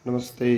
नमस्ते।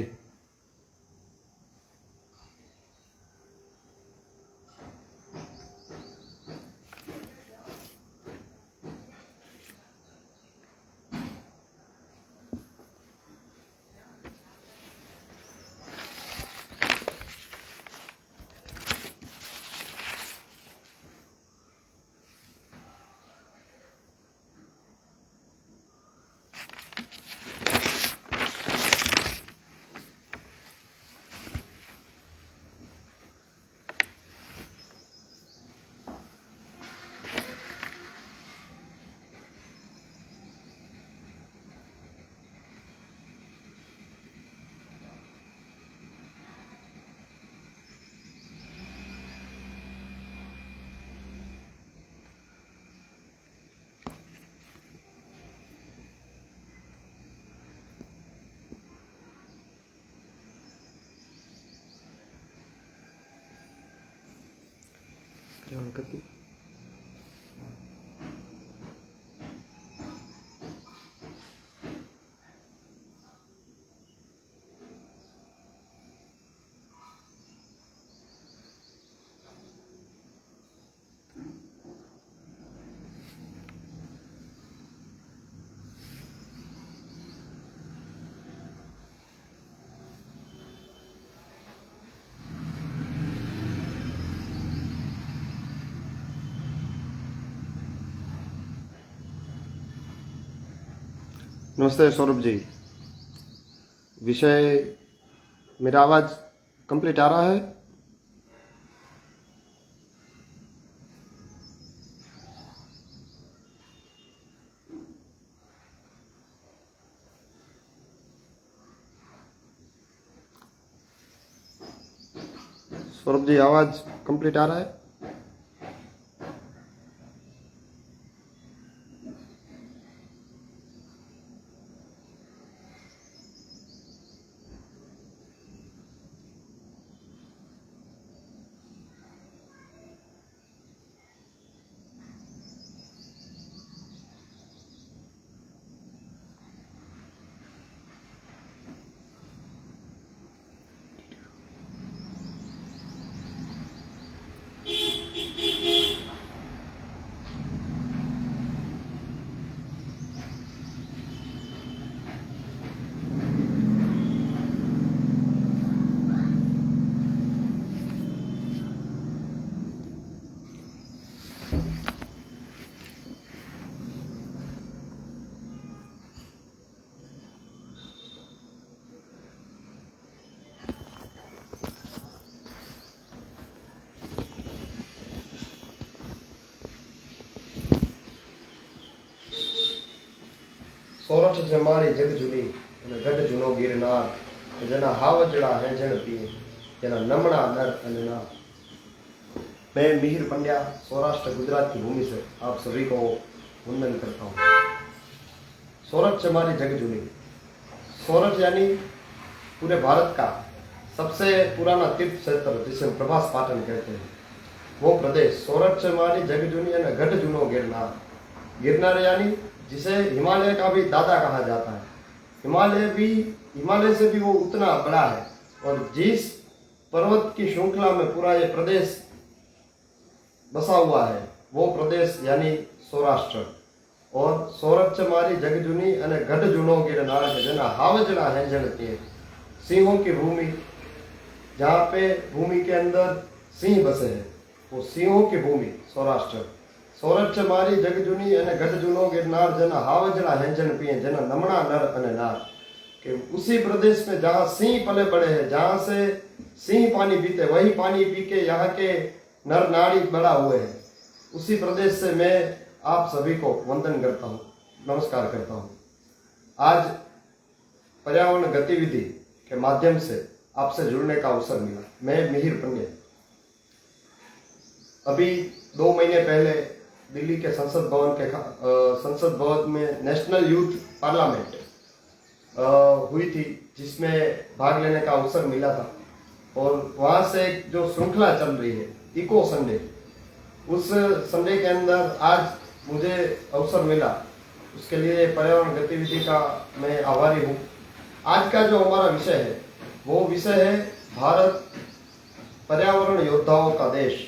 नमस्ते सौरभ जी। विषय मेरा आवाज कंप्लीट आ रहा है? सौरभ जी आवाज कंप्लीट आ रहा है? સોરઠ છે મારી જગ જૂની અને ગઢ જૂનો ગિરનાર જેના હાવજડા હેંજણ પીએ જેના નમણા નર અને નાર। मैं मिहिर पंड्या सौराष्ट्र गुजरात की भूमि से आप सभी को वंदन करता हूँ। सोरठ से हमारी जग जूनी। सोरठ यानी पूरे भारत का सबसे पुराना तीर्थ क्षेत्र जिसे हम प्रभास पाटन कहते हैं, वो प्रदेश सोरठ से हमारी जग जूनी है। गढ़ जूनो गिरनार, गिरनार यानी जिसे हिमालय का भी दादा कहा जाता है। हिमालय से भी वो उतना बड़ा है और जिस पर्वत की श्रृंखला में पूरा ये प्रदेश बसा हुआ है वो प्रदेश यानी सौराष्ट्र। और सोरठ से मारी जग जूनी अने गढ़ जूनो गिरनार है जना हावजड़ा हेंजण के सिंहों की भूमि, जहाँ पे भूमि के अंदर सिंह बसे हैं वो सिंहों की भूमि सौराष्ट्र। सोरठ से मारी जग जूनी अने गढ़ जूनो गिरनार जना हावजड़ा हेंजण पिए जना नमणा नर अने नार। कि उसी प्रदेश में जहाँ सिंह पले बड़े हैं, जहाँ से सिंह पानी पीते, वही पानी पी के यहाँ के नर नारी बड़ा हुए हैं। उसी प्रदेश से मैं आप सभी को वंदन करता हूँ, नमस्कार करता हूँ। आज पर्यावरण गतिविधि के माध्यम से आपसे जुड़ने का अवसर मिला। मैं मिहिर पंड्या अभी 2 महीने पहले दिल्ली के संसद भवन में नेशनल यूथ पार्लियामेंट हुई थी, जिसमें भाग लेने का अवसर मिला था। और वहाँ से जो श्रृंखला चल रही है इको संडे, उस संडे के अंदर आज मुझे अवसर मिला। उसके लिए पर्यावरण गतिविधि का मैं आभारी हूँ। आज का जो हमारा विषय है वो विषय है भारत पर्यावरण योद्धाओं का देश।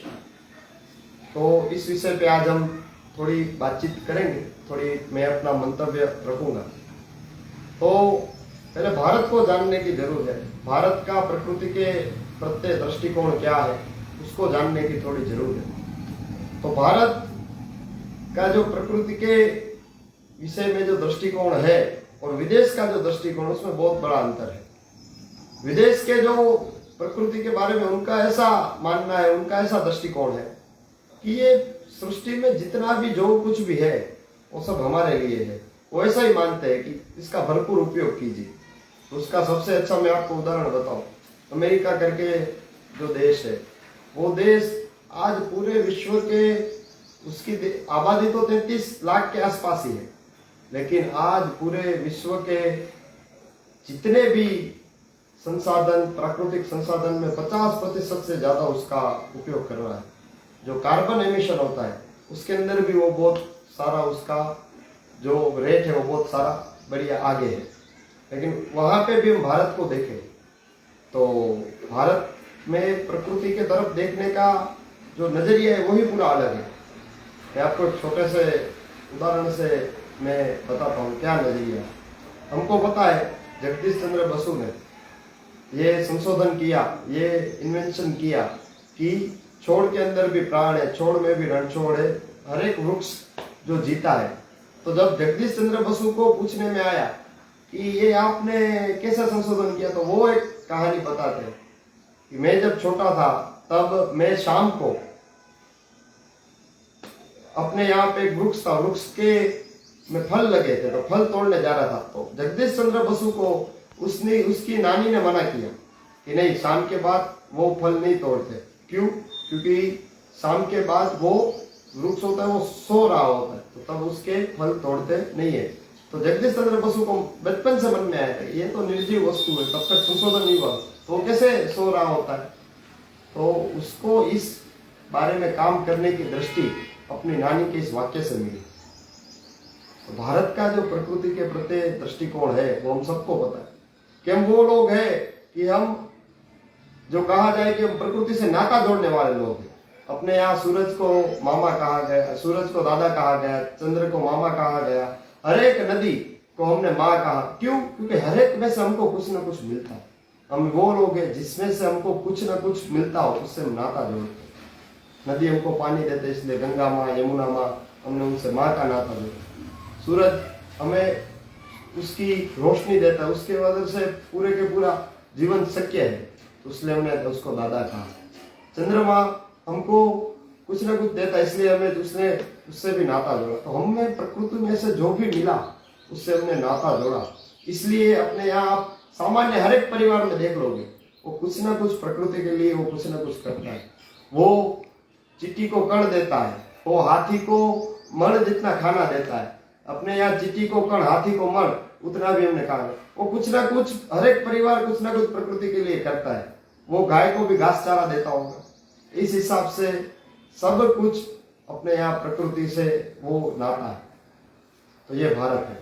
तो इस विषय पे आज हम थोड़ी बातचीत करेंगे, थोड़ी मैं अपना मंतव्य रखूंगा। तो पहले भारत को जानने की जरूरत है, भारत का प्रकृति के प्रत्येक दृष्टिकोण क्या है उसको जानने की थोड़ी जरूरत है। तो भारत का जो प्रकृति के विषय में जो दृष्टिकोण है और विदेश का जो दृष्टिकोण, उसमें बहुत बड़ा अंतर है। विदेश के जो प्रकृति के बारे में उनका ऐसा मानना है, उनका ऐसा दृष्टिकोण है कि ये सृष्टि में जितना भी जो कुछ भी है वो सब हमारे लिए है। वो ऐसा ही मानते हैं कि इसका भरपूर उपयोग कीजिए। तो उसका सबसे अच्छा मैं आपको उदाहरण बताऊं, अमेरिका करके जो देश है, वो देश आज पूरे विश्व के, उसकी आबादी तो 33 लाख के आसपास ही है, लेकिन आज पूरे विश्व के जितने भी संसाधन, प्राकृतिक संसाधन में 50% से ज्यादा उसका उपयोग कर रहा है। जो कार्बन एमिशन होता है उसके अंदर भी वो बहुत सारा, उसका जो रेट है वो बहुत सारा बढ़िया आगे है। लेकिन वहां पे भी हम भारत को देखें तो भारत में प्रकृति के तरफ देखने का जो नजरिया है वही पूरा अलग है। मैं आपको छोटे से उदाहरण से मैं बताता हूँ क्या नजरिया। हमको पता है जगदीश चंद्र बसु ने ये संशोधन किया, ये इन्वेंशन किया कि छोड़ के अंदर भी प्राण है, छोड़ में भी रणछोड़ है, हर एक वृक्ष जो जीता है। तो जब जगदीश चंद्र बसु को पूछने में आया कि ये आपने कैसा संशोधन किया, तो वो एक कहानी बताते हैं कि मैं जब छोटा था तब मैं शाम को अपने यहाँ पे एक वृक्ष था, वृक्ष के में फल लगे थे, तो फल तोड़ने जा रहा था। तो जगदीश चंद्र बसु को उसकी नानी ने मना किया कि नहीं, शाम के बाद वो फल नहीं तोड़ते। क्यों? क्योंकि शाम के बाद वो वृक्ष होता है वो सो रहा होता है, तो तब उसके फल तोड़ते नहीं है। तो जगदीश चंद्र बसु को बचपन से मन में आया था ये तो निर्जीव वस्तु है, तब तक संशोधन नहीं हुआ, तो कैसे सो रहा होता है। तो उसको इस बारे में काम करने की दृष्टि अपनी नानी के इस वाक्य से मिली। तो भारत का जो प्रकृति के प्रति दृष्टिकोण है वो हम सबको पता है कि हम वो लोग हैं कि हम, जो कहा जाए कि हम प्रकृति से नाता जोड़ने वाले लोग हैं। अपने यहाँ सूरज को मामा कहा गया, सूरज को दादा कहा गया, चंद्र को मामा कहा गया, हर एक नदी को हमने माँ कहा। क्यों? क्योंकि हर एक में से हमको कुछ ना कुछ मिलता है। हम वो लोग हैं जिसमें से हमको कुछ ना कुछ मिलता हो, उससे हम नाता जोड़ते हैं। नदी हमको पानी देते इसलिए गंगा माँ, यमुना माँ, हमने उनसे माँ का नाता जोड़ा। सूरज हमें उसकी रोशनी देता है, उसके वजह से पूरे के पूरा जीवन शक्य है, इसलिए हमने उसको दादा कहा। चंद्रमा हमको कुछ ना कुछ देता है, इसलिए हमें उससे भी नाता जोड़ा। तो हमें प्रकृति में से जो भी मिला उससे हमने नाता जोड़ा। इसलिए अपने यहाँ आप सामान्य हर एक परिवार में देख लोगे, वो कुछ ना कुछ प्रकृति के लिए वो कुछ ना कुछ करता है। वो चींटी को कण देता है, वो हाथी को मण जितना खाना देता है। अपने यहाँ चींटी को कण, हाथी को मण, उतना भी हमने कहा। वो कुछ ना कुछ, हर एक परिवार कुछ ना कुछ प्रकृति के लिए करता है। वो गाय को भी घास चारा देता होगा। इस हिसाब से सब कुछ अपने यहाँ प्रकृति से वो नाता है। तो ये भारत है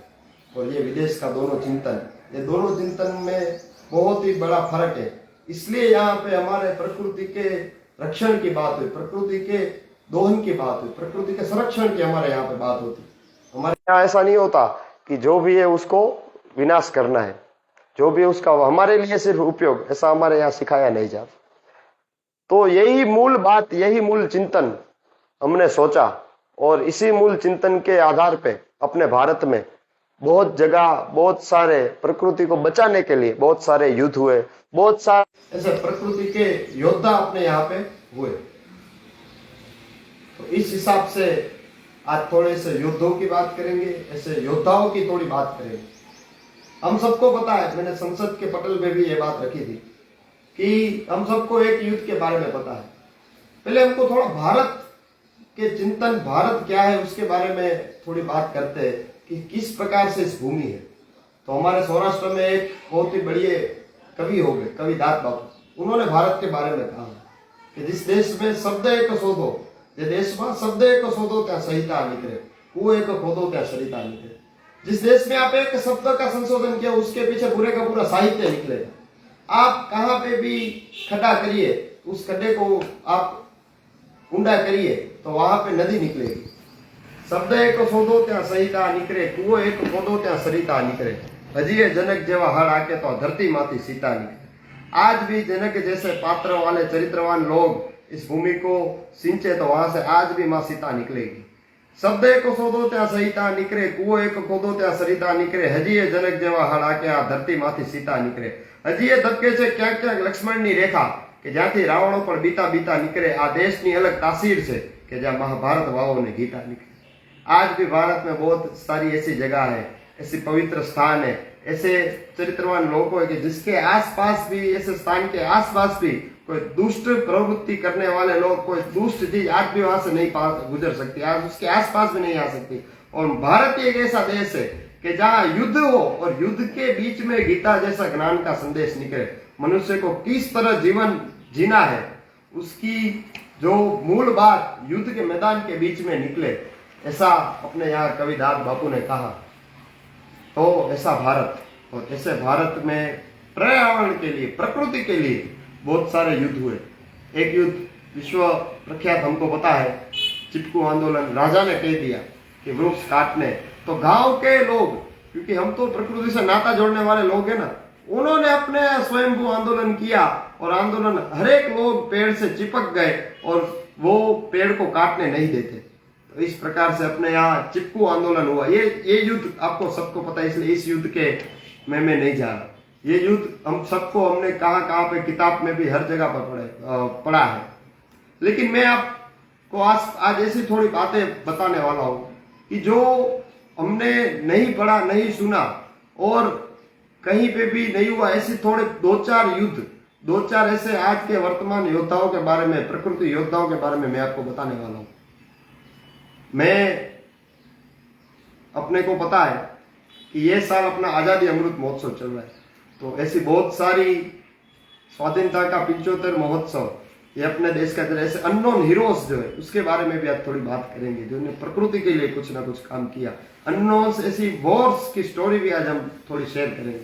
और ये विदेश का दोनों चिंतन, ये दोनों चिंतन में बहुत ही बड़ा फर्क है। इसलिए यहाँ पे हमारे प्रकृति के रक्षण की बात हुई, प्रकृति के दोहन की बात हुई, प्रकृति के संरक्षण की हमारे यहाँ पे बात होती। हमारे यहाँ ऐसा नहीं होता कि जो भी है उसको विनाश करना है, जो भी उसका हमारे लिए सिर्फ उपयोग, ऐसा हमारे यहाँ सिखाया नहीं जाता। तो यही मूल बात, यही मूल चिंतन हमने सोचा और इसी मूल चिंतन के आधार पे अपने भारत में बहुत जगह, बहुत सारे प्रकृति को बचाने के लिए बहुत सारे युद्ध हुए, बहुत सारे ऐसे प्रकृति के योद्धा अपने यहाँ पे हुए। तो इस हिसाब से आज थोड़े से युद्धों की बात करेंगे, ऐसे योद्धाओं की थोड़ी बात करेंगे। हम सबको पता है, मैंने संसद के पटल में भी ये बात रखी थी कि हम सबको एक युद्ध के बारे में पता है। पहले हमको थोड़ा भारत के चिंतन, भारत क्या है उसके बारे में थोड़ी बात करते हैं कि किस प्रकार से इस भूमि है। तो हमारे सौराष्ट्र में एक बहुत ही बड़े कवि हो गए, कवि दास बापू, उन्होंने भारत के बारे में कहा कि जिस देश में शब्द एक शोधो, જે દેશમાં શબ્દ એક શોધો ત્યાં સહિતા નીકળે, કુઓ એક ખોદો ત્યાં સરિતા નીકળે। जिस देश में आप एक शब्द का संशोधन किया उसके पीछे पूरे का पूरा साहित्य निकलेगा। आप कहाँ पे भी खड्डा करिए, उस खड्डे को आप ऊंडा करिए तो वहां पे नदी निकलेगी। शब्द एक शोधो त्या सहिता निकले, कुओ एक खोदो त्या सरिता निकले, हजीए जनक जेवा हड़ आके तो धरती माती सीता निकले। आज भी जनक जैसे पात्र वाले चरित्रवान लोग इस भूमि को सिंचे तो वहां से आज भी मां सीता निकलेगी। शब्द एक शोधो त्या सहिता निकले, कुओ एक खोदो त्या सरिता निकले, हजीए जनक जेवा हड़ आके आ धरती माती सीता निकले। हजीए धबके છે ક્યાંક ક્યાંક લક્ષ્મણની રેખા કે જ્યાંથી રાવણો પણ બીતા બીતા નીકળે। આ દેશની અલગ તાસીર છે કે જ્યાં મહાભારત વાવોને ગીતા निकले। आज भी भारत में बहुत सारी ऐसी जगह है, ऐसी पवित्र स्थान है, ऐसे चरित्रवान लोग है कि जिसके आसपास भी, ऐसे स्थान के आसपास भी कोई दुष्ट प्रवृत्ति करने वाले लोग, कोई दुष्ट चीज आज भी वहां से नहीं गुजर सकती, आज उसके आसपास भी नहीं आ सकती। और भारत एक ऐसा देश है कि जहां युद्ध हो और युद्ध के बीच में गीता जैसा ज्ञान का संदेश निकले। मनुष्य को किस तरह जीवन जीना है उसकी जो मूल बात युद्ध के मैदान के बीच में निकले, ऐसा अपने यहाँ कवि दाद बापू ने कहा। तो ऐसा भारत, और ऐसे भारत में पर्यावरण के लिए, प्रकृति के लिए बहुत सारे युद्ध हुए। एक युद्ध विश्व प्रख्यात हमको पता है, चिपकू आंदोलन। राजा ने कह दिया कि वृक्ष काटने, तो गांव के लोग, क्योंकि हम तो प्रकृति से नाता जोड़ने वाले लोग हैं ना, उन्होंने अपने स्वयंभू आंदोलन किया और आंदोलन हर एक लोग पेड़ से चिपक गए और वो पेड़ को काटने नहीं देते। तो इस प्रकार से अपने यहाँ चिपकू आंदोलन हुआ। ये युद्ध आपको सबको पता है, इसलिए इस युद्ध के मैं नहीं जा रहा। ये युद्ध हम सबको, हमने कहाँ पे किताब में भी हर जगह पर पढ़ा है। लेकिन मैं आपको आज ऐसी थोड़ी बातें बताने वाला हूँ कि जो हमने नहीं पढ़ा, नहीं सुना और कहीं पे भी नहीं हुआ, ऐसे थोड़े दो चार ऐसे आज के वर्तमान योद्धाओं के बारे में, प्रकृति योद्धाओं के बारे में मैं आपको बताने वाला हूँ। मैं अपने को पता है कि ये साल अपना आजादी अमृत महोत्सव चल रहा है, तो ऐसी बहुत सारी स्वाधीनता का 75 महोत्सव ये अपने देश का ऐसे अननोन हीरोज जो है उसके बारे में भी आज थोड़ी बात करेंगे, जिन्होंने प्रकृति के लिए कुछ ना कुछ काम किया। अननोन ऐसी वॉर्स की स्टोरी भी आज हम थोड़ी शेयर करेंगे।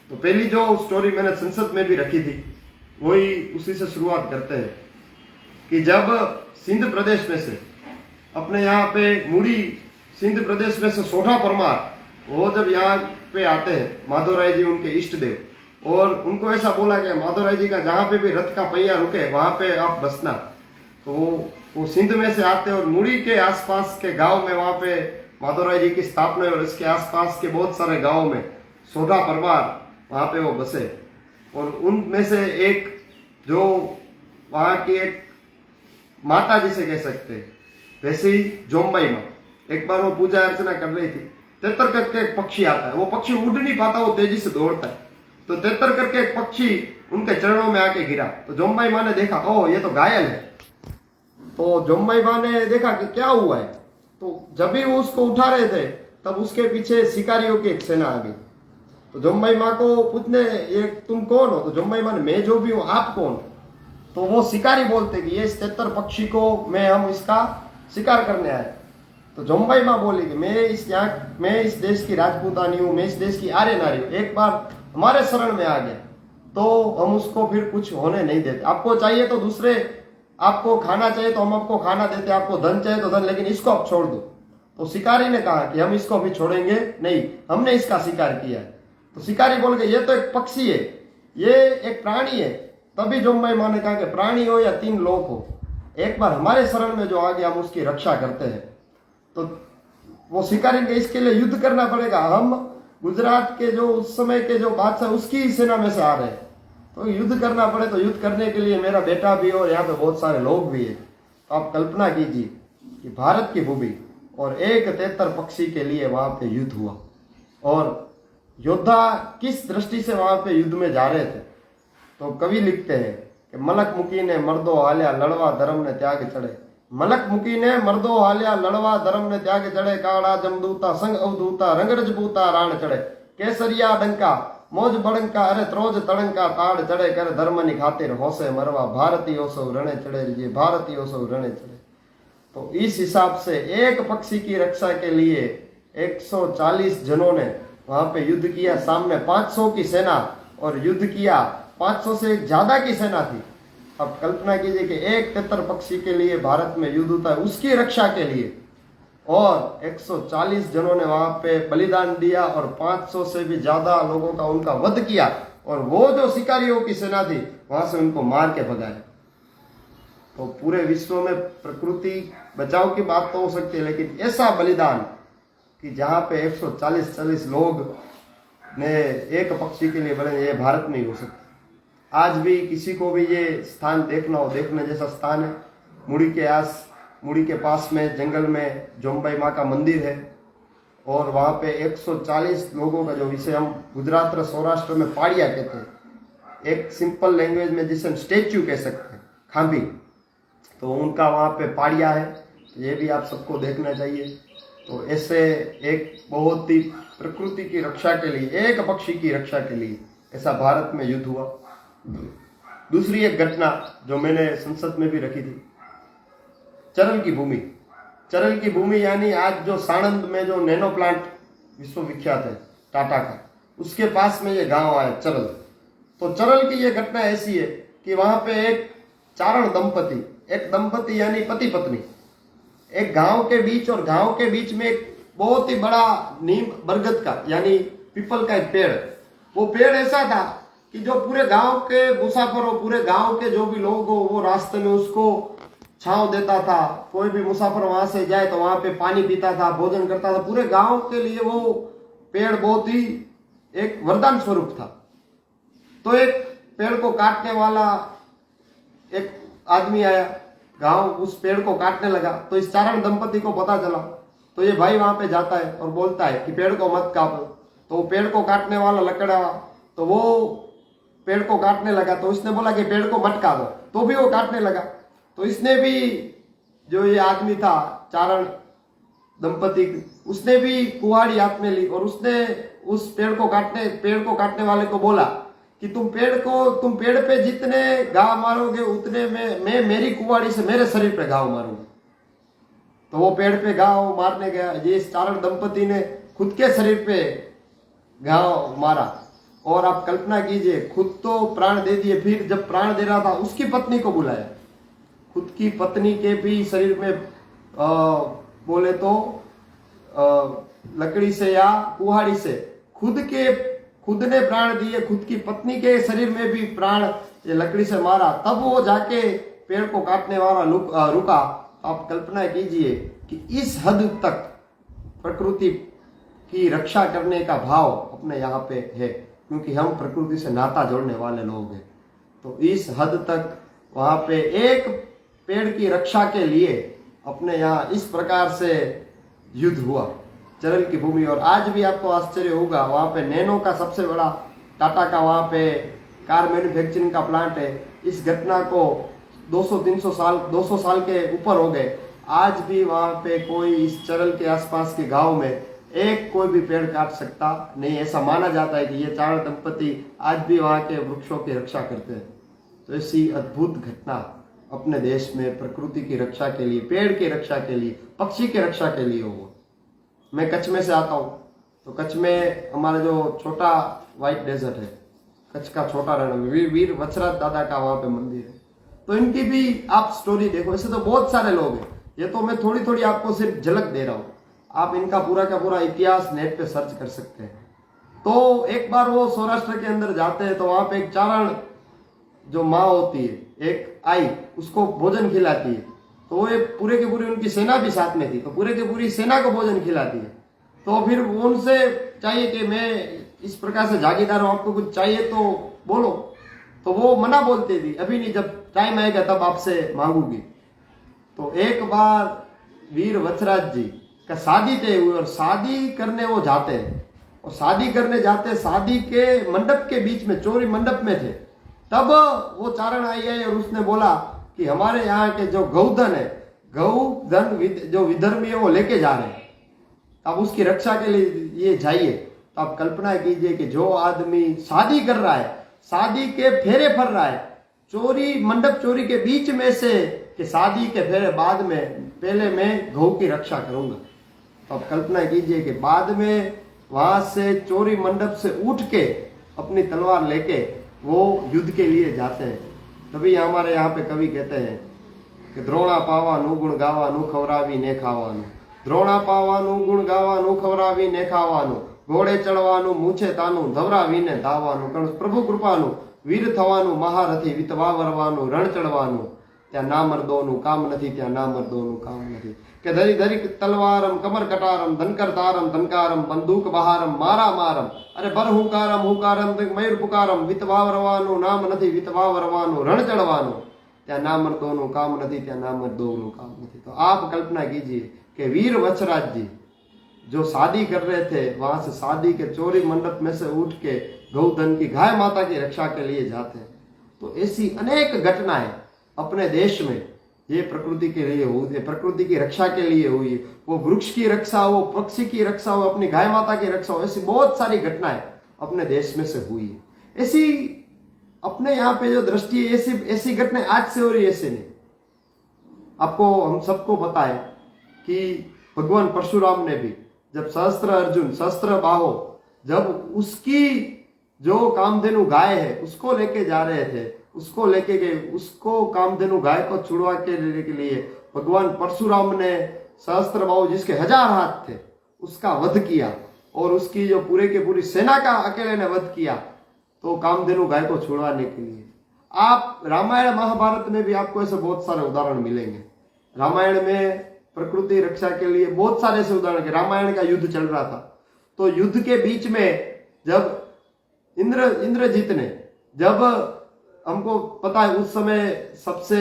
तो पहली जो स्टोरी मैंने संसद में भी रखी थी वही उसी से शुरुआत करते हैं कि जब सिंध प्रदेश में से अपने यहाँ पे मूडी सिंध प्रदेश में से सोढ़ा परमार वो जब यहाँ पे आते हैं, माधवराय जी उनके इष्ट देव, और उनको ऐसा बोला कि माधवराय जी का जहाँ पे भी रथ का पहिया रुके वहां पे आप बसना। तो वो सिंध में से आते और मूडी के आसपास के गांव में वहां पे माधवराय जी की स्थापना है और इसके आसपास के बहुत सारे गाँव में सोढ़ा परमार वहां पे वो बसे। और उनमें से एक जो वहां की एक माता जिसे कह सकते हैं, वैसे ही जोम्बाई माँ, एक बार वो पूजा अर्चना कर रही थी। तेतर करके एक पक्षी आता है, वो पक्षी उड़ नहीं पाता, वो तेजी से दौड़ता है। तो तेतर करके एक पक्षी उनके चरणों में आके गिरा। तो जोम्बाई माँ ने देखा, ओह ये तो घायल है। तो जोम्बाई माँ ने देखा कि क्या हुआ है। तो जब भी वो उसको उठा रहे थे तब उसके पीछे शिकारियों की एक सेना आ गई। तो जोम्बाई माँ को पूछने, ये तुम कौन हो? तो जोम्बाई माँ ने, मैं जो भी हूँ, आप कौन? तो वो शिकारी बोलते कि ये इस तेतर पक्षी को हम इसका शिकार करने आए। तो जोम्बाई माँ बोली कि मैं इस देश की राजपूतानी हूँ, मैं इस देश की आर्य नारी हूँ। एक बार हमारे शरण में आ गया तो हम उसको फिर कुछ होने नहीं देते। आपको चाहिए तो दूसरे, आपको खाना चाहिए तो हम आपको खाना देते, आपको धन चाहिए तो धन, लेकिन इसको आप छोड़ दो। तो शिकारी ने कहा कि हम इसको भी छोड़ेंगे नहीं, हमने इसका शिकार किया है। तो शिकारी बोल गए, ये तो एक पक्षी है, ये एक प्राणी है। तभी जोम्बाई माँ ने कहा कि प्राणी हो या 3 लोग हो, एक बार हमारे शरण में जो आ गया हम उसकी रक्षा करते हैं। तो वो शिकारी ने, इसके लिए युद्ध करना पड़ेगा, हम गुजरात के जो उस समय के जो बादशाह उसकी सेना में से आ रहे हैं, तो युद्ध करना पड़े। तो युद्ध करने के लिए मेरा बेटा भी और यहाँ पे बहुत सारे लोग भी है। तो आप कल्पना कीजिए कि भारत की भूमि और एक तेतर पक्षी के लिए वहां पे युद्ध हुआ, और योद्धा किस दृष्टि से वहां पे युद्ध में जा रहे थे। तो कवि लिखते हैं कि मलक मुकी ने मर्दो हाल्या लड़वा धर्म ने त्याग चढ़े। मलक मुकी ने मर्दो हाल्या लड़वा धर्म ने त्याग चढ़े, काड़ा जमदूता संग अवधूता रंग रजपूता राण चढ़े। केसरिया डंका मौज बड़ंका अरे त्रोज तड़ंका ताड़ चढ़े, कर धर्म नि खातिर होसे मरवा, भारतीय सौ रणे चढ़े, ये भारतीय सौ रणे चढ़े। तो इस हिसाब से एक पक्षी की रक्षा के लिए 140 जनों ने वहां पे युद्ध किया, सामने 500 की सेना और युद्ध किया, 500 से ज्यादा की सेना थी। अब कल्पना कीजिए कि एक तितर पक्षी के लिए भारत में युद्ध होता है, उसकी रक्षा के लिए, और 140 जनों ने वहां पे बलिदान दिया और 500 से भी ज्यादा लोगों का उनका वध किया, और वो जो शिकारियों की सेना थी वहां से उनको मार के भगाया। तो पूरे विश्व में प्रकृति बचाव की बात तो हो सकती है, लेकिन ऐसा बलिदान कि जहां पे 140 लोग ने एक पक्षी के लिए बने, ये भारत में ही हो सकता। आज भी किसी को भी ये स्थान देखना हो, देखने जैसा स्थान है। मुड़ी के पास में जंगल में जोमबाई माँ का मंदिर है, और वहां पे 140 लोगों का, जो विषय हम गुजरात और सौराष्ट्र में पाड़िया कहते हैं, एक सिंपल लैंग्वेज में जिसे हम स्टेच्यू कह सकते हैं, खांभी, तो उनका वहां पे पाड़िया है। ये भी आप सबको देखना चाहिए। तो ऐसे एक बहुत ही प्रकृति की रक्षा के लिए, एक पक्षी की रक्षा के लिए ऐसा भारत में युद्ध हुआ। दूसरी एक घटना जो मैंने संसद में भी रखी थी, चरल की भूमि। चरल की भूमि यानी आज जो साणंद में जो नैनो प्लांट विश्वविख्यात है टाटा का, उसके पास में ये गांव आया चरल। तो चरल की ये घटना ऐसी है कि वहां पे एक चारण दंपति, एक दंपति यानी पति पत्नी, एक गांव के बीच, और गांव के बीच में एक बहुत ही बड़ा नीम बरगद का यानी पीपल का एक पेड़। वो पेड़ ऐसा था कि जो पूरे गांव के मुसाफर हो, पूरे गांव के जो भी लोग हो, वो रास्ते में उसको छांव देता था। कोई भी मुसाफिर वहां से जाए तो वहां पे पानी पीता था, भोजन करता था। पूरे गांव के लिए वो पेड़ बहुत ही एक वरदान स्वरूप था। तो एक पेड़ को काटने वाला एक आदमी आया, गांव उस पेड़ को काटने लगा। तो इस चारण दंपति को पता चला, तो ये भाई वहां पे जाता है और बोलता है कि पेड़ को मत काटो। तो वो पेड़ को काटने वाला लकड़ा, तो वो पेड़ को काटने लगा। तो उसने बोला कि पेड़ को मत काटो, तो भी वो काटने लगा। तो इसने भी, जो ये आदमी था चारण दंपति, उसने भी कुहाड़ी हाथ में ली और उसने उस पेड़ को काटने वाले को बोला कि तुम पेड़ पे जितने घाव मारोगे उतने में मैं मेरी कुहाड़ी से मेरे शरीर पे घाव मारूंगा। तो वो पेड़ पे घाव मारने गया। ये चारण दंपति ने खुद के शरीर पे घाव मारा, और आप कल्पना कीजिए, खुद तो प्राण दे दिए, फिर जब प्राण दे रहा था उसकी पत्नी को बुलाया। खुद की पत्नी के भी शरीर में बोले तो लकड़ी से या कुहाड़ी से खुद ने प्राण दिए, खुद की पत्नी के शरीर में भी प्राण ये लकड़ी से मारा, तब वो जाके पेड़ को काटने वाला रुका। आप कल्पना कीजिए कि इस हद तक प्रकृति की रक्षा करने का भाव अपने यहाँ पे है, क्योंकि हम प्रकृति से नाता जोड़ने वाले लोग हैं। तो इस हद तक वहां पे एक पेड़ की रक्षा के लिए अपने यहाँ इस प्रकार से युद्ध हुआ चरल की भूमि। और आज भी आपको आश्चर्य होगा, वहां पे नैनो का सबसे बड़ा टाटा का वहां पे कार मैन्युफैक्चरिंग का प्लांट है। इस घटना को 200 साल के ऊपर हो गए। आज भी वहां पे कोई इस चरल के आसपास के गांव में कोई भी पेड़ काट सकता नहीं। ऐसा माना जाता है कि ये चारण दंपति आज भी वहां के वृक्षों की रक्षा करते हैं। तो ऐसी अद्भुत घटना अपने देश में प्रकृति की रक्षा के लिए, पेड़ की रक्षा के लिए, पक्षी की रक्षा के लिए हो। मैं कच्छ में से आता हूँ, तो कच्छ में हमारा जो छोटा व्हाइट डेजर्ट है, कच्छ का छोटा रण, वीर वचराज दादा का वहां पे मंदिर है। तो इनकी भी आप स्टोरी देखो। ऐसे तो बहुत सारे लोग हैं, ये तो मैं थोड़ी थोड़ी आपको सिर्फ झलक दे रहा हूँ। आप इनका पूरा का पूरा इतिहास नेट पे सर्च कर सकते हैं। तो एक बार वो सौराष्ट्र के अंदर जाते हैं, तो वहां पे एक चारण जो माँ होती है, एक आई, उसको भोजन खिलाती है। तो वो पूरे की पूरी, उनकी सेना भी साथ में थी, तो पूरे की पूरी सेना को भोजन खिलाती है। तो फिर उनसे चाहिए कि मैं इस प्रकार से जागीरदार हूं, आपको कुछ चाहिए तो बोलो। तो वो मना बोलती थी, अभी नहीं, जब टाइम आएगा तब आपसे मांगूंगी। तो एक बार वीर वचराज जी का शादी तय हुई और शादी करने वो जाते हैं, और शादी करने जाते, शादी के मंडप के बीच में, चोरी मंडप में थे, तब वो चारण आई है और उसने बोला कि हमारे यहाँ के जो गौधन है, गौधन जो विधर्मी है वो लेके जा रहे हैं, अब उसकी रक्षा के लिए ये जाइए। तो आप कल्पना कीजिए कि जो आदमी शादी कर रहा है, शादी के फेरे फर रहा है, चोरी मंडप चोरी के बीच में से कि शादी के फेरे बाद में, पहले मैं गौ की रक्षा करूंगा। तो आप कल्पना कीजिए कि बाद में वहां से चोरी मंडप से उठ के अपनी तलवार लेके वो युद्ध के लिए जाते हैं। तभी हमारे यहाँ पे कवि कहते हैं कि द्रोणा पावानु गुण गावानु खवरावी ने खावानु, द्रोणा पावानु गुण गावानु खवरावी ने खावानु, घोड़े चढ़वानु मूछे तानु ધવરાવીને ધાવાનું, કારણ પ્રભુ કૃપાનું વીર થવાનું, મહારથી વિતવા વરવાનું, રણ ચડવાનું, ત્યાં ના મર્દોનું કામ નથી, ત્યાં ના મર્દોનું કામ નથી, કે ધરી ધરી તલવારમ કમર કટારમ ધનકર તારમ ધનકારમ બંદૂક બહારમ મારા મારમ, અરે બર હુંકારમ હુંકારમ મયુર પુકારમ, વિતવા વરવાનું નામ નથી, વિતવા વરવાનું રણ ચડવાનું, ત્યાં ના મર્દોનું કામ નથી, ત્યાં ના મર્દોનું કામ નથી। तो आप कल्पना कीजिए कि वीर वत्सराज जी जो शादी कर रहे थे, वहां से शादी के चोरी मंडप में से उठ के गौधन की गाय माता की रक्षा के लिए जाते हैं। तो ऐसी अनेक घटनाएं अपने देश में ये प्रकृति के लिए हुई, प्रकृति की रक्षा के लिए हुई, वो वृक्ष की रक्षा हो, पक्षी की रक्षा हो, अपनी गाय माता की रक्षा हो, ऐसी बहुत सारी घटनाएं अपने देश में से हुई है। ऐसी अपने यहाँ पे जो दृष्टि है, ऐसी ऐसी घटनाएं आज से हो रही है, ऐसे नहीं। आपको हम सबको बताएं कि भगवान परशुराम ने भी जब सहस्त्र अर्जुन सहस्त्र बाहो, जब उसकी जो कामधेनु गाय है उसको लेके जा रहे थे, उसको लेके गए, उसको कामधेनु गाय को छुड़वा के लेने के लिए भगवान परशुराम ने सहस्त्र बाहु जिसके 1000 हाथ थे उसका वध किया, और उसकी जो पूरे के पूरी सेना का अकेले ने वध किया, तो कामधेनु गाय को छुड़वाने के लिए। आप रामायण महाभारत में भी आपको ऐसे बहुत सारे उदाहरण मिलेंगे। रामायण में प्रकृति रक्षा के लिए बहुत सारे ऐसे उदाहरण के, रामायण का युद्ध चल रहा था, तो युद्ध के बीच में जब इंद्रजीत ने, जब हमको पता है उस समय सबसे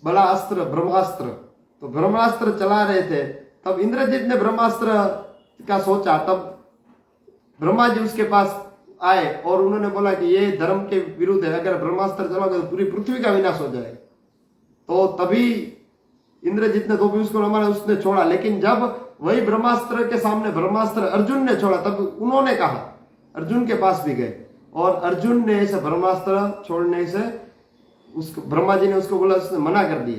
बड़ा अस्त्र ब्रह्मास्त्र, तो ब्रह्मास्त्र चला रहे थे, तब इंद्रजीत ने ब्रह्मास्त्र का सोचा, तब ब्रह्मा जी उसके पास आए और उन्होंने बोला कि ये धर्म के विरुद्ध है, अगर ब्रह्मास्त्र चलाओगे तो पूरी पृथ्वी का विनाश हो जाएगा। तो तभी इंद्रजीत ने तो भी उसको हमारा उसने छोड़ा, लेकिन जब वही ब्रह्मास्त्र के सामने ब्रह्मास्त्र अर्जुन ने छोड़ा, तब उन्होंने कहा, अर्जुन के पास भी गए और अर्जुन ने ऐसे ब्रह्मास्त्र छोड़ने से उसको ब्रह्मा जी ने उसको बोला, उसने मना कर दिया।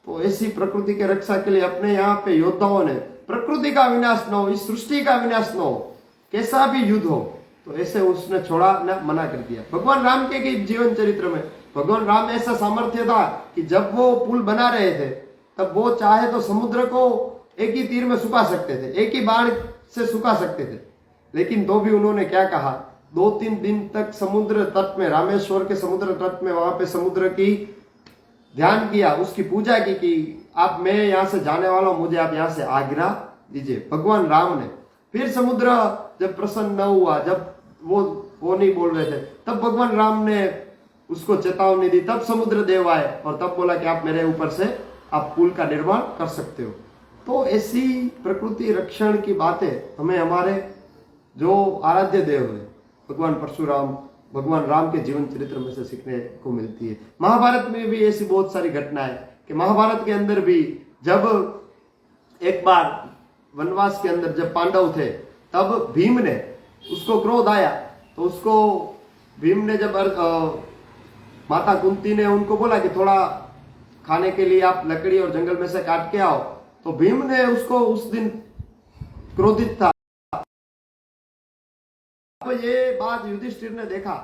तो ऐसी प्रकृति के रक्षा के लिए अपने यहाँ पे योद्धाओं ने प्रकृति का विनाश न हो, इस सृष्टि का विनाश न हो, कैसा भी युद्ध हो, तो ऐसे उसने छोड़ा न, मना कर दिया। भगवान राम के जीवन चरित्र में भगवान राम ऐसा सामर्थ्य था कि जब वो पुल बना रहे थे तब वो चाहे तो समुद्र को एक ही तीर में सुखा सकते थे, एक ही बाण से सुखा सकते थे, लेकिन तो भी उन्होंने क्या कहा, 2-3 दिन तक समुद्र तट में, रामेश्वर के समुद्र तट में, वहां पे समुद्र की ध्यान किया, उसकी पूजा की कि आप, मैं यहाँ से जाने वाला हूं, मुझे आप यहाँ से आज्ञा दीजिए। भगवान राम ने फिर समुद्र जब प्रसन्न न हुआ, जब वो नहीं बोल रहे थे, तब भगवान राम ने उसको चेतावनी दी, तब समुद्र देव आए और तब बोला कि आप मेरे ऊपर से आप पुल का निर्माण कर सकते हो। तो ऐसी प्रकृति रक्षण की बातें हमें हमारे जो आराध्य देव है भगवान परशुराम, भगवान राम के जीवन चरित्र में से सीखने को मिलती है। महाभारत में भी ऐसी बहुत सारी घटनाएं कि महाभारत के अंदर भी जब एक बार वनवास के अंदर जब पांडव थे, तब भीम ने, उसको क्रोध आया, तो उसको भीम ने जब माता कुंती ने उनको बोला कि थोड़ा खाने के लिए आप लकड़ी और जंगल में से काट के आओ, तो भीम ने उसको उस दिन क्रोधित था। तो ये बात युधिष्ठिर ने देखा,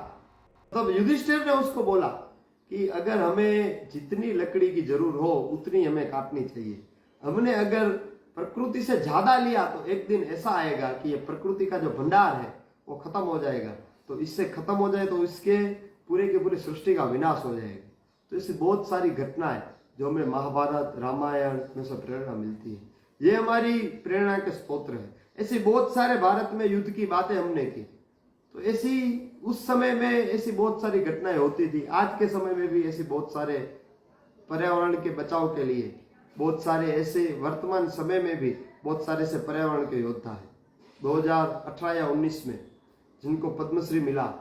तब युधिष्ठिर ने उसको बोला कि अगर हमें जितनी लकड़ी की जरूरत हो उतनी हमें काटनी चाहिए, हमने अगर प्रकृति से ज्यादा लिया तो एक दिन ऐसा आएगा कि ये प्रकृति का जो भंडार है वो खत्म हो जाएगा, तो इससे खत्म हो जाए तो इसके पूरे की पूरी सृष्टि का विनाश हो जाएगा। तो ऐसी बहुत सारी घटनाएं जो हमें महाभारत रामायण में से प्रेरणा मिलती है, ये हमारी प्रेरणा के स्रोत है। ऐसी बहुत सारे भारत में युद्ध की बातें हमने की, तो ऐसी उस समय में ऐसी बहुत सारी घटनाएं होती थी। आज के समय में भी ऐसी बहुत सारे पर्यावरण के बचाव के लिए बहुत सारे ऐसे, वर्तमान समय में भी बहुत सारे ऐसे पर्यावरण के योद्धा है। 2018 या 19 में जिनको पद्मश्री मिला,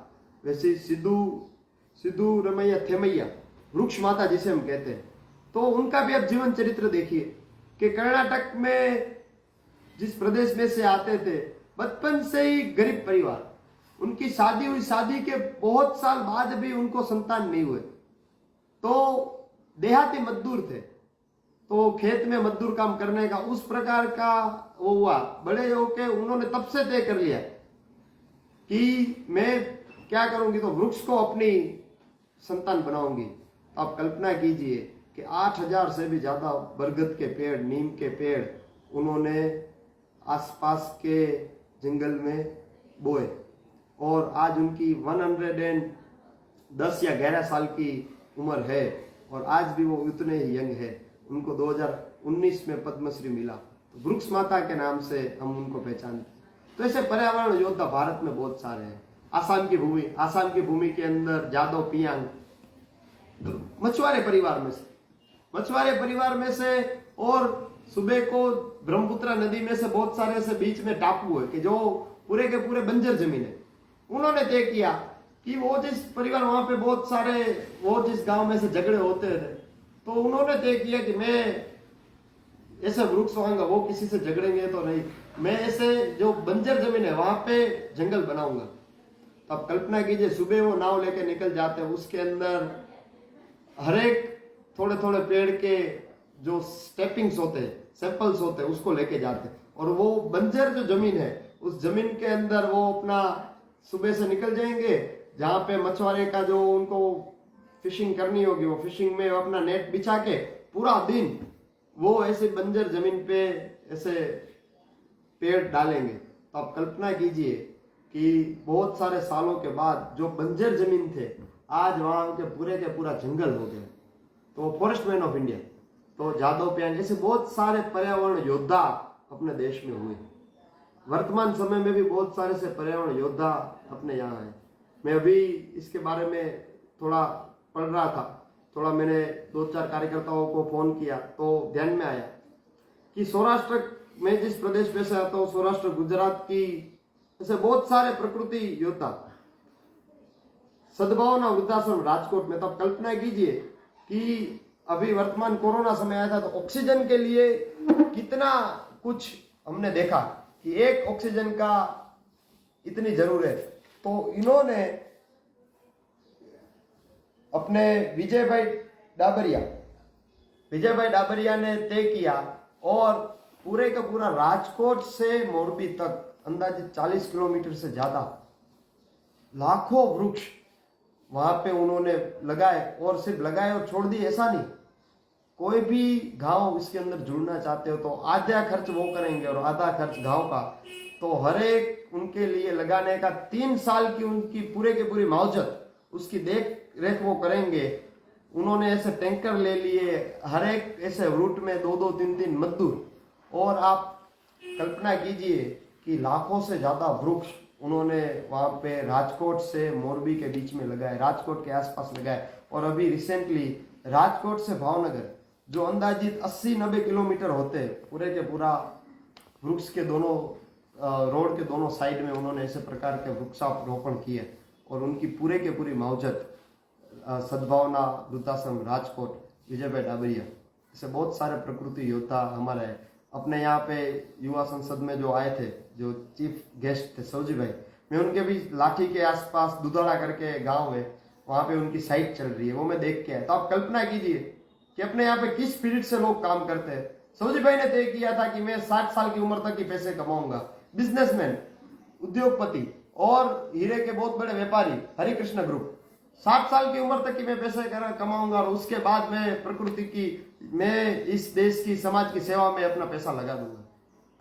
वैसे सिद्धू रमैया थेमैया, वृक्ष माता जिसे हम कहते हैं, तो उनका भी अब जीवन चरित्र देखिए कि कर्नाटक में जिस प्रदेश में से आते थे, बचपन से ही गरीब परिवार, उनकी शादी हुई, शादी के बहुत साल बाद भी उनको संतान नहीं हुए, तो देहाती मजदूर थे, तो खेत में मजदूर काम करने का उस प्रकार का वो हुआ। बड़े होके उन्होंने तब से तय कर लिया कि मैं क्या करूंगी, तो वृक्ष को अपनी संतान बनाऊंगी। आप कल्पना कीजिए कि 8,000 से भी ज्यादा बरगद के पेड़, नीम के पेड़ उन्होंने आसपास के जंगल में बोए, और आज उनकी 110 या 11 साल की उम्र है, और आज भी वो उतने ही यंग है। उनको 2019 में पद्मश्री मिला। तो वृक्ष माता के नाम से हम उनको पहचानते हैं। तो ऐसे पर्यावरण योद्धा भारत में बहुत सारे हैं। आसाम की भूमि के अंदर जादव पियांग मछुआरे परिवार में से, और सुबह को ब्रह्मपुत्र नदी में से बहुत सारे ऐसे बीच में टापू है कि जो पूरे के पूरे बंजर जमीन है। उन्होंने तय किया कि वो जिस परिवार वहां पे बहुत सारे, वो जिस गांव में से झगड़े होते थे, तो उन्होंने तय किया कि मैं ऐसे वृक्ष होंगे, वो किसी से झगड़ेंगे तो नहीं, मैं ऐसे जो बंजर जमीन है वहां पे जंगल बनाऊंगा। तो आप कल्पना कीजिए, सुबह वो नाव लेके निकल जाते हैं, उसके अंदर हर एक थोड़े थोड़े पेड़ के जो स्टेपिंग्स होते हैं, सैंपल्स होते हैं, उसको लेके जाते हैं, और वो बंजर जो जमीन है उस जमीन के अंदर वो अपना सुबह से निकल जाएंगे, जहां पे मछुआरे का जो उनको फिशिंग करनी होगी, वो फिशिंग में अपना नेट बिछा के पूरा दिन वो ऐसे बंजर जमीन पे ऐसे पेड़ डालेंगे। तो आप कल्पना कीजिए कि बहुत सारे सालों के बाद जो बंजर जमीन थे, आज वहां के पूरा जंगल हो गया। तो फॉरेस्ट मैन ऑफ इंडिया, तो जादव पियांग, ऐसे बहुत सारे पर्यावरण योद्धा अपने देश में हुए। वर्तमान समय में भी बहुत सारे से पर्यावरण योद्धा अपने यहाँ हैं। मैं अभी इसके बारे में थोड़ा पढ़ रहा था, थोड़ा मैंने 2-4 कार्यकर्ताओं को फोन किया, तो ध्यान में आया कि सौराष्ट्र में जिस प्रदेश में से आता हूँ, सौराष्ट्र गुजरात की, ऐसे बहुत सारे प्रकृति योद्धा, सद्भावना वृद्धाश्रम राजकोट में। तो आप कल्पना कीजिए कि अभी वर्तमान कोरोना समय आया था, तो ऑक्सीजन के लिए कितना कुछ हमने देखा कि एक ऑक्सीजन का इतनी जरूरत है। तो इन्होंने अपने विजय भाई डाबरिया ने तय किया, और पूरे का पूरा राजकोट से मोरबी तक अंदाजे 40 किलोमीटर से ज्यादा लाखों वृक्ष वहां पे उन्होंने लगाए, और सिर्फ लगाए और छोड़ दिए ऐसा नहीं। कोई भी गांव इसके अंदर जुड़ना चाहते हो तो आधा खर्च वो करेंगे और आधा खर्च गांव का। तो हर एक उनके लिए लगाने का 3 साल की उनकी पूरे के पूरी मावजत, उसकी देख रेख वो करेंगे। उन्होंने ऐसे टैंकर ले लिए, हर एक ऐसे रूट में 2-2, 3-3 मजदूर, और आप कल्पना कीजिए कि लाखों से ज्यादा वृक्ष उन्होंने वहां पे राजकोट से मोरबी के बीच में लगाए, राजकोट के आसपास लगाए। और अभी रिसेंटली राजकोट से भावनगर, जो अंदाजित 80-90 किलोमीटर होते हैं, पूरे के पूरा वृक्ष के दोनों रोड के दोनों साइड में उन्होंने ऐसे प्रकार के वृक्षारोपण किए, और उनकी पूरे के पूरी मावजत सद्भावना वृद्धाश्रम राजकोट, विजय भाई डाबरिया, ऐसे बहुत सारे प्रकृति योद्धा हमारे अपने यहाँ पे युवा संसद में जो आए थे, जो चीफ गेस्ट थे सौजी भाई, मैं उनके भी लाठी के आसपास दुधाड़ा करके गांव है, वहां पे उनकी साइट चल रही है, वो मैं देख के आया। तो आप कल्पना कीजिए कि अपने यहाँ पे किस स्पिरिट से लोग काम करते हैं। सौजी भाई ने तय किया था कि मैं 60 साल की उम्र तक ही पैसे कमाऊंगा। बिजनेसमैन, उद्योगपति और हीरे के बहुत बड़े व्यापारी हरिकृष्ण ग्रुप, 60 साल की उम्र तक की मैं पैसे कमाऊंगा, और उसके बाद मैं प्रकृति की, मैं इस देश की, समाज की सेवा में अपना पैसा लगा दूंगा।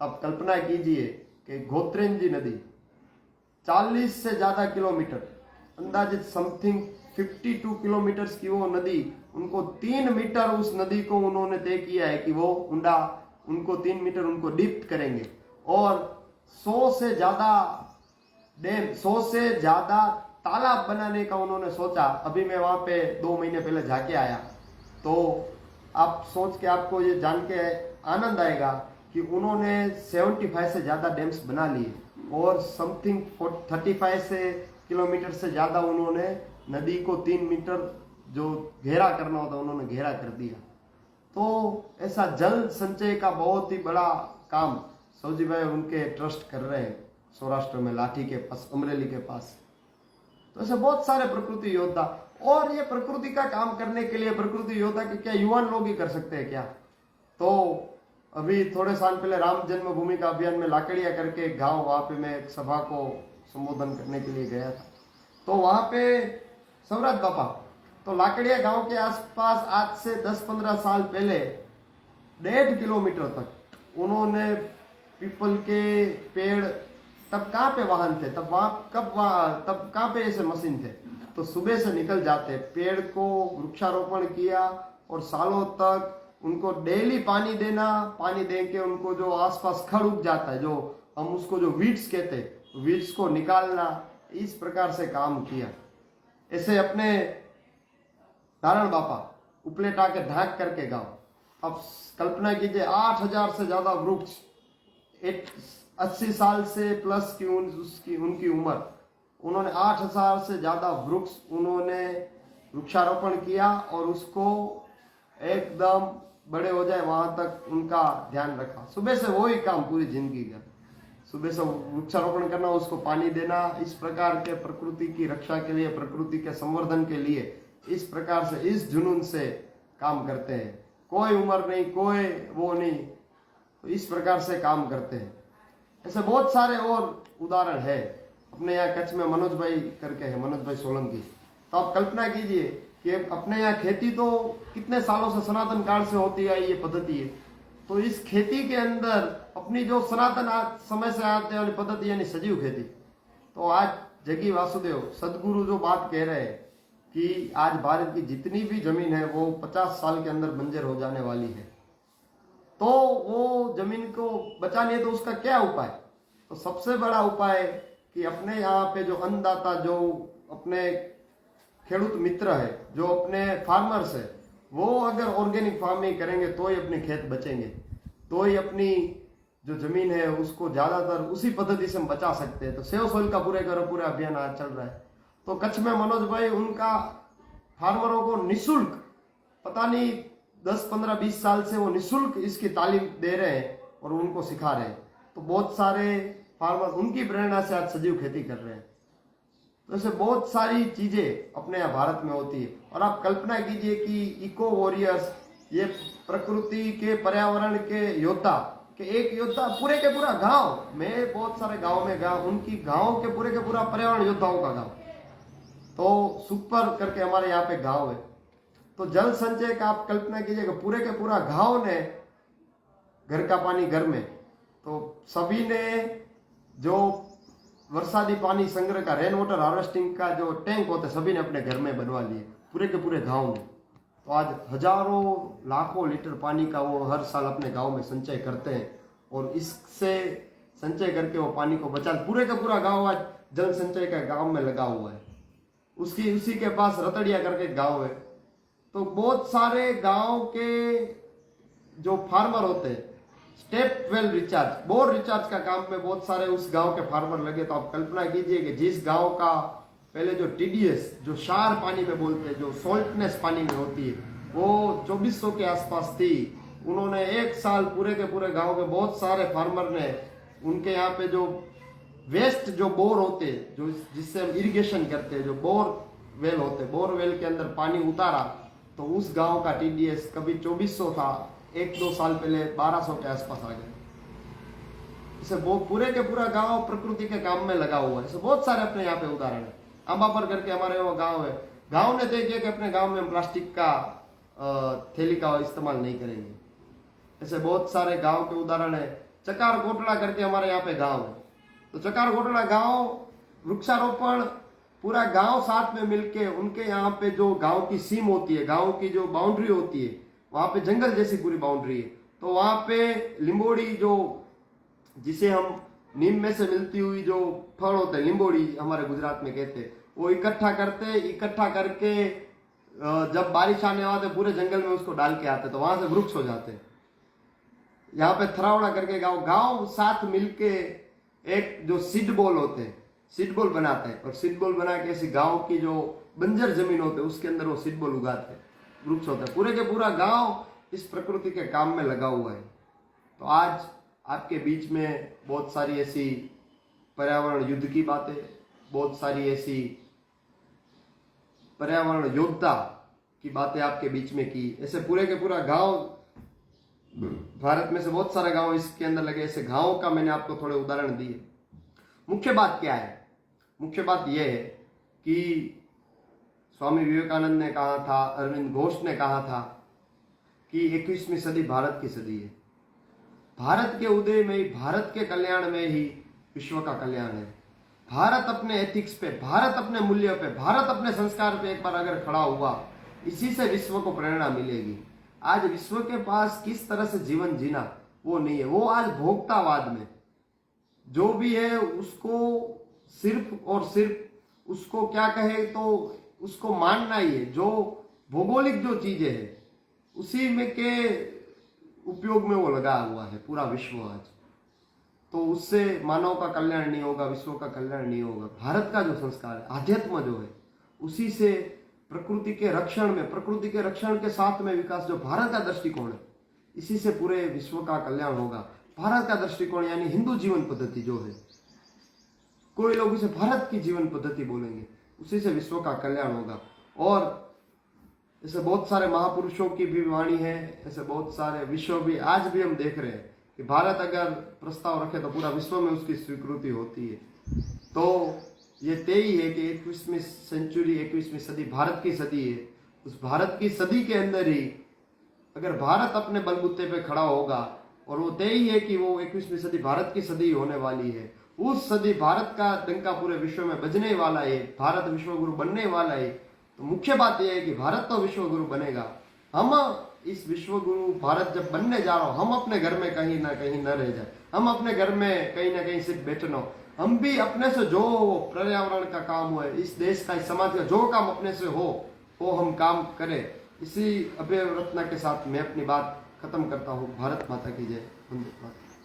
अब कल्पना कीजिए कि गोत्रेंजी नदी 40 से ज्यादा किलोमीटर, अंदाजित समथिंग 52 किलोमीटर की वो नदी, उनको 3 मीटर उस नदी को उन्होंने तय किया है कि वो ऊंडा, उनको 3 मीटर उनको डीप करेंगे, और 100 से ज्यादा डैम, 100 से ज्यादा तालाब बनाने का उन्होंने सोचा। अभी मैं वहां पे 2 महीने पहले जाके आया, तो आप सोच के, आपको ये जान के आनंद आएगा कि उन्होंने 75 से ज्यादा डैम्स बना लिए, और समथिंग 35 से किलोमीटर से ज्यादा उन्होंने नदी को 3 मीटर जो घेरा करना होता उन्होंने घेरा कर दिया। तो ऐसा जल संचय का बहुत ही बड़ा काम सौजी भाई उनके ट्रस्ट कर रहे हैं सौराष्ट्र में, लाठी के पास, अमरेली के पास। तो ऐसे बहुत सारे प्रकृति योद्धा, और ये प्रकृति का काम करने के लिए प्रकृति योद्धा के क्या युवान लोग ही कर सकते हैं क्या? तो अभी थोड़े साल पहले राम जन्मभूमि का अभियान में लाकड़िया करके एक गांव, वहां पे मैं एक सभा को संबोधन करने के लिए गया था। तो वहां पे सवराज बापा, तो लाकड़िया गांव के आसपास आज से 10-15 साल पहले 1.5 किलोमीटर तक उन्होंने पीपल के पेड़, तब कहाँ पे वाहन थे, तब कहाँ पे ऐसे मशीन थे, तो सुबह से निकल जाते, पेड़ को वृक्षारोपण किया और सालों तक उनको डेली पानी देना, पानी दे के उनको जो आसपास खड़ उग जाता है, जो हम उसको जो वीड्स कहते हैं, वीड्स को निकालना, इस प्रकार से काम किया। ऐसे अपने नारायण बापा उपलेटा के ढाक करके गांव, अब कल्पना कीजिए 8,000 से ज्यादा वृक्ष, 80 साल से प्लस की उनकी उम्र, उन्होंने 8,000 से ज्यादा वृक्ष उन्होंने वृक्षारोपण किया और उसको एकदम बड़े हो जाए वहां तक उनका ध्यान रखा। सुबह से वही काम पूरी जिंदगी का, सुबह से वृक्षारोपण करना, उसको पानी देना, इस प्रकार के प्रकृति की रक्षा के लिए, प्रकृति के संवर्धन के लिए इस प्रकार से, इस जुनून से काम करते हैं। कोई उम्र नहीं, कोई वो नहीं, तो इस प्रकार से काम करते हैं। ऐसे बहुत सारे और उदाहरण है। अपने यहाँ कच्छ में मनोज भाई करके है, मनोज भाई सोलंकी, तो आप कल्पना कीजिए कि अपने यहाँ खेती तो कितने सालों से सनातन काल से होती आई ये पद्धति है, तो इस खेती के अंदर अपनी जो सनातन समय से आते वाली पद्धति यानी सजीव खेती, तो आज जगी वासुदेव सदगुरु जो बात कह रहे हैं कि आज भारत की जितनी भी जमीन है वो 50 साल के अंदर बंजर हो जाने वाली है, तो वो जमीन को बचानी है, तो उसका क्या उपाय? तो सबसे बड़ा उपाय कि अपने यहाँ पे जो अन्नदाता, जो अपने खेडूत मित्र है, जो अपने फार्मर्स है, वो अगर ऑर्गेनिक फार्मिंग करेंगे तो ही अपने खेत बचेंगे, तो ही अपनी जो जमीन है उसको ज्यादातर उसी पद्धति से हम बचा सकते हैं। तो सेव सोइल का पूरा अभियान आज चल रहा है। तो कच्छ में मनोज भाई उनका फार्मरों को निःशुल्क, पता नहीं 10-15-20 साल से वो निःशुल्क इसकी तालीम दे रहे हैं और उनको सिखा रहे हैं। तो बहुत सारे फार्मर उनकी प्रेरणा से आज सजीव खेती कर रहे हैं। तो ऐसे बहुत सारी चीजें अपने यहाँ भारत में होती है। और आप कल्पना कीजिए कि इको वॉरियर्स, ये प्रकृति के, पर्यावरण के योद्धा के एक योद्धा, पूरे के पूरा गांव, मैं बहुत सारे गांव में गया, उनकी गांव के पूरा पर्यावरण योद्धाओं का गांव, तो सुपर करके हमारे यहाँ पे गांव है। तो जल संचय का आप कल्पना कीजिएगा, पूरे के पूरा गांव ने घर का पानी घर में, तो सभी ने जो वर्षादी पानी संग्रह का, रेन वाटर हार्वेस्टिंग का जो टैंक होते सभी ने अपने घर में बनवा लिए, पूरे के पूरे गांव में। तो आज हजारों लाखों लीटर पानी का वो हर साल अपने गांव में संचय करते हैं और इससे संचय करके वो पानी को बचा, पूरे का पूरा गांव आज जल संचय का गांव में लगा हुआ है। उसी के पास रतड़िया करके गांव है। तो बहुत सारे गांव के जो फार्मर होते हैं, step well recharge, bore recharge का काम में बहुत सारे उस गांव के फार्मर लगे। तो आप कल्पना कीजिए कि जिस गांव का पहले जो टीडीएस, जो क्षार पानी में बोलते हैं, जो सॉल्टनेस पानी में होती है, वो 2400 के आसपास थी, उन्होंने एक साल पूरे के पूरे गांव के बहुत सारे फार्मर ने उनके यहाँ पे जो वेस्ट जो बोर होते, जो जिससे हम इरिगेशन करते हैं, जो बोर वेल होते, बोर वेल के अंदर पानी उतारा, तो उस गांव का टीडीएस कभी 2400 था, 1-2 साल पहले 1200 के आसपास आ गए। इसे वो पूरे के पूरा गांव प्रकृति के काम में लगा हुआ है। इसे बहुत सारे अपने यहाँ पे उदाहरण है। अंबापर करके हमारे वो गांव है, गांव ने तय किया कि अपने गांव में हम प्लास्टिक का थैली का इस्तेमाल नहीं करेंगे। ऐसे बहुत सारे गांव के उदाहरण है। चकार कोटड़ा करके हमारे यहाँ पे गांव है, तो चकार कोटड़ा गांव वृक्षारोपण, पूरा गांव साथ में मिलके, उनके यहाँ पे जो गांव की सीम होती है, गांव की जो बाउंड्री होती है, वहां पे जंगल जैसी पूरी बाउंड्री है। तो वहां पे लिंबोड़ी, जो जिसे हम नीम में से मिलती हुई जो फल होते हैं, लिंबोड़ी हमारे गुजरात में कहते हैं, वो इकट्ठा करके जब बारिश आने वाले पूरे जंगल में उसको डाल के आते, तो वहां से वृक्ष हो जाते हैं। यहाँ पे थरावड़ा करके गांव साथ मिलके एक जो सीड बॉल होते हैं, सीड बॉल बनाते हैं, और सीड बॉल बना के ऐसी गांव की जो बंजर जमीन होते है उसके अंदर वो सीड बॉल उगाते हैं, वृक्ष होता है। पूरे के पूरा गांव इस प्रकृति के काम में लगा हुआ है। तो आज आपके बीच में बहुत सारी ऐसी पर्यावरण युद्ध की बातें, बहुत सारी ऐसी पर्यावरण योद्धा की बातें आपके बीच में की। ऐसे पूरे के पूरा गांव भारत में से बहुत सारे गांव इसके अंदर लगे। ऐसे गांवों का मैंने आपको थोड़े उदाहरण दिए। मुख्य बात क्या है? मुख्य बात यह है कि स्वामी विवेकानंद ने कहा था, अरविंद घोष ने कहा था कि 21वीं सदी भारत की सदी है। भारत के उदय में ही, भारत के कल्याण में ही विश्व का कल्याण है। भारत अपने एथिक्स पे, भारत अपने मूल्यों पे, भारत अपने संस्कार पे एक बार अगर खड़ा हुआ, इसी से विश्व को प्रेरणा मिलेगी। आज विश्व के पास किस तरह से जीवन जीना वो नहीं है। वो आज भोक्तावाद में जो भी है उसको सिर्फ और सिर्फ उसको क्या कहे तो उसको मानना ही है। जो भौगोलिक जो चीजें है उसी में के उपयोग में वो लगा हुआ है पूरा विश्व आज। तो उससे मानव का कल्याण नहीं होगा, विश्व का कल्याण नहीं होगा। भारत का जो संस्कार है, अध्यात्म जो है, उसी से प्रकृति के रक्षण में, प्रकृति के रक्षण के साथ में विकास, जो भारत का दृष्टिकोण है, इसी से पूरे विश्व का कल्याण होगा। भारत का दृष्टिकोण यानी हिंदू जीवन पद्धति जो है, कोई लोग इसे भारत की जीवन पद्धति बोलेंगे, उसी से विश्व का कल्याण होगा। और ऐसे बहुत सारे महापुरुषों की भी वाणी है, ऐसे बहुत सारे विश्व भी आज भी हम देख रहे हैं कि भारत अगर प्रस्ताव रखे तो पूरा विश्व में उसकी स्वीकृति होती है। तो ये तय ही है कि 21वीं सेंचुरी, 21वीं सदी भारत की सदी है। उस भारत की सदी के अंदर ही अगर भारत अपने बलबूते पे खड़ा होगा, और वो तय ही है कि वो 21वीं सदी भारत की सदी होने वाली है, उस सदी भारत का डंका पूरे विश्व में बजने वाला है, भारत विश्व गुरु बनने वाला है। तो मुख्य बात यह है कि भारत तो विश्व गुरु बनेगा। हम इस विश्व गुरु भारत जब बनने जा रहा हो, हम अपने घर में कहीं ना कहीं न रह जाए, हम अपने घर में कहीं ना कहीं सिर्फ बैठे न हो, हम भी अपने से जो पर्यावरण का काम हो, इस देश का, इस समाज का जो काम अपने से हो वो हम काम करें। इसी अभिव्यक्ति के साथ मैं अपनी बात खत्म करता हूँ। भारत माता की जय। वंदे मातरम।